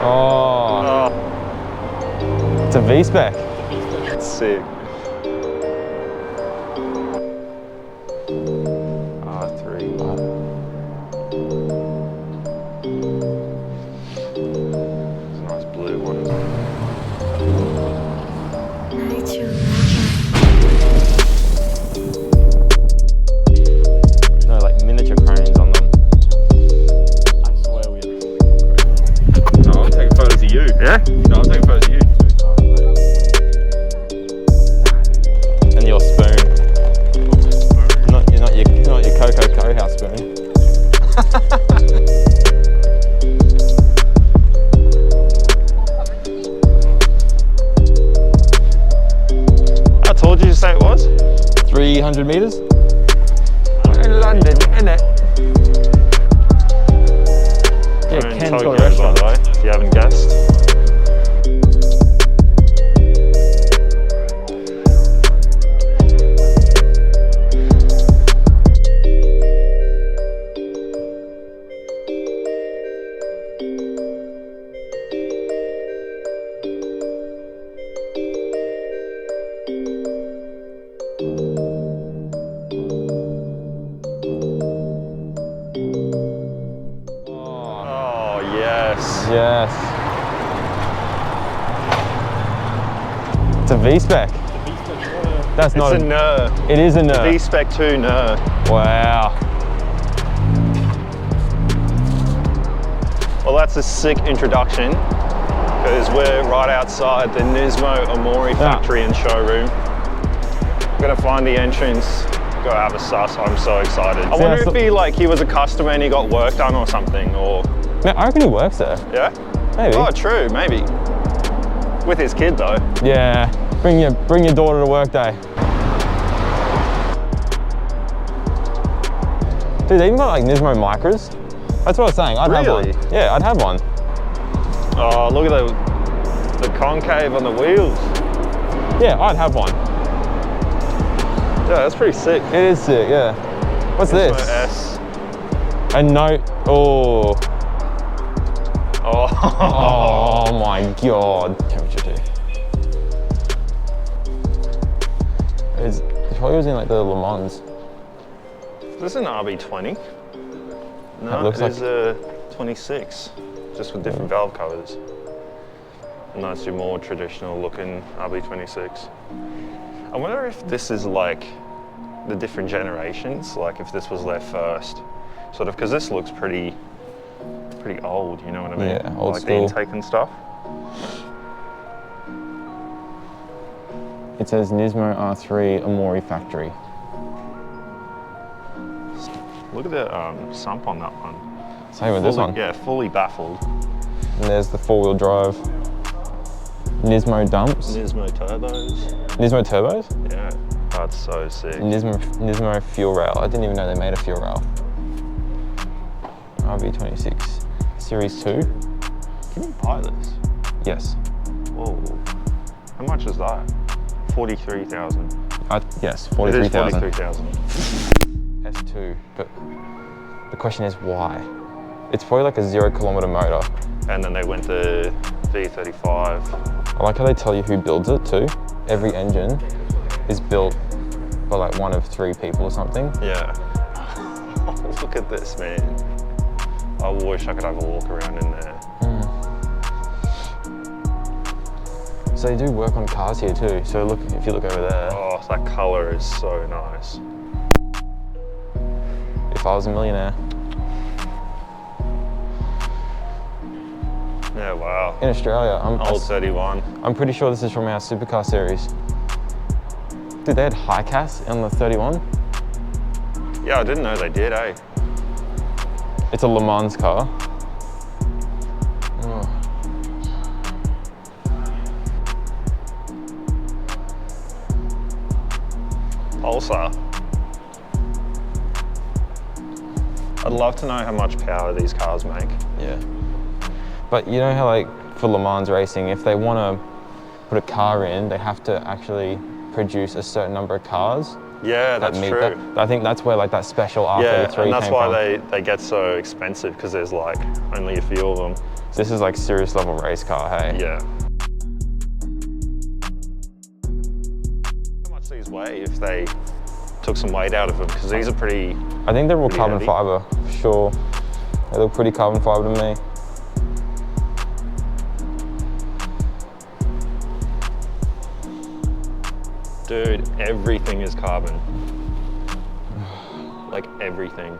Oh. It's a V-spec. It's sick. R3. It's a nice blue one, isn't it? No, like miniature cranes on them. I swear we have. No, I'm taking photos of you. Yeah? No, I'm taking photos of you. And your spoon. You're not your Coco House spoon. How tall did you say it was? 300 meters? We're in London, innit? Yeah, We're in Ken's got a Tokyo, by restaurant. the way, if you haven't guessed. Oh, yes. Yes. It's a V-spec. That's not It's a NER. It is a NER. V-Spec 2 NER. Wow. Well, that's a sick introduction because we're right outside the NISMO Omori Factory and Showroom. I'm gonna find the entrance, go have a suss. I'm so excited. I wonder if he was a customer and he got work done or something, or... Man, I reckon he works there. Yeah? Maybe. Oh, true, maybe. With his kid though. Yeah. Bring your daughter to work day. Dude, they even got like Nismo Micras. That's what I was saying. I'd have one. Yeah, I'd have one. Oh, look at the concave on the wheels. Yeah, I'd have one. Yeah, that's pretty sick. It is sick, yeah. What's Nismo this? S. A note. Oh. Oh. Oh my god. Temperature too. It probably was in like the Le Mans. Is this an RB20? No, looks it is a 26, just with different valve covers. And that's your more traditional looking RB26. I wonder if this is like the different generations, like if this was their first, sort of, because this looks pretty old, you know what I mean? Yeah, old like school. the intake and stuff. It says NISMO R3 Omori Factory. Look at the sump on that one. Same with this one. Yeah, fully baffled. And there's the four-wheel drive NISMO dumps. NISMO turbos. NISMO turbos? Yeah, that's so sick. NISMO fuel rail. I didn't even know they made a fuel rail. RB26 Series 2. Can you buy this? Yes. Whoa. How much is that? 43,000. Yes, 43,000. 43,000. S2, but the question is why? It's probably like a 0 kilometer motor. And then they went to V35. I like how they tell you who builds it too. Every engine is built by like one of 3 people or something. Yeah. Look at this, man. I wish I could have a walk around in there. So they do work on cars here too. So look, if you look over there. Oh, that color is so nice. If I was a millionaire. Yeah, wow. In Australia, Old 31. I'm pretty sure this is from our supercar series. Dude, they had high-cas on the 31. Yeah, I didn't know they did, eh? It's a Le Mans car. Oh. Pulsar. I'd love to know how much power these cars make. Yeah. But you know how like for Le Mans racing, if they want to put a car in, they have to actually produce a certain number of cars Yeah, that's true. I think that's where like that special R33 Yeah, and that's came why from. they get so expensive, because there's like only a few of them. This is like serious level race car, hey? Yeah. How much these weigh if they took some weight out of them? Because these are pretty. I think they're all pretty carbon heavy. fiber, for sure. They look pretty carbon fiber to me. Dude, everything is carbon. Like everything.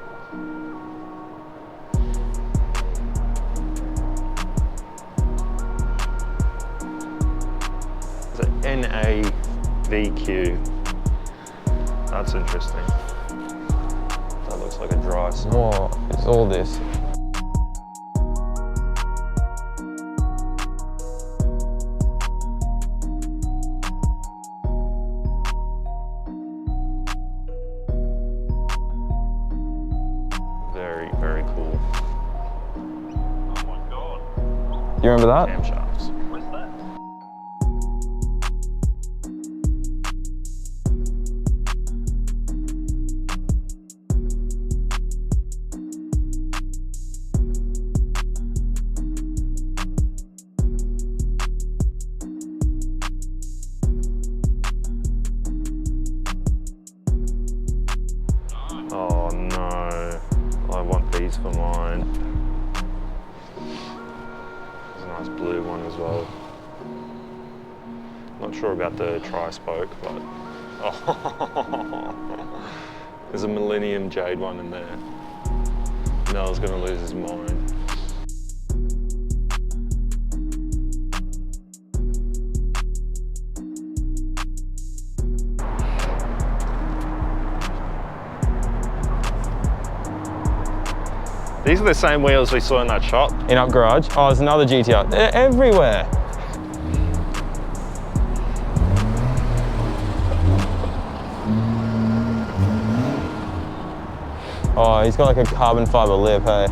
It's an NAVQ. That's interesting. That looks like a dry song. What is all this? Very, very cool. Oh my god. You remember that? Camshafts. What's that? Oh no. I want these for mine. There's a nice blue one as well. Not sure about the tri-spoke, but oh. There's a Millennium Jade one in there. Nell's gonna lose his mind. These are the same wheels we saw in that shop. In Up Garage? Oh, there's another GTR. They're everywhere. Oh, he's got like a carbon fiber lip, hey?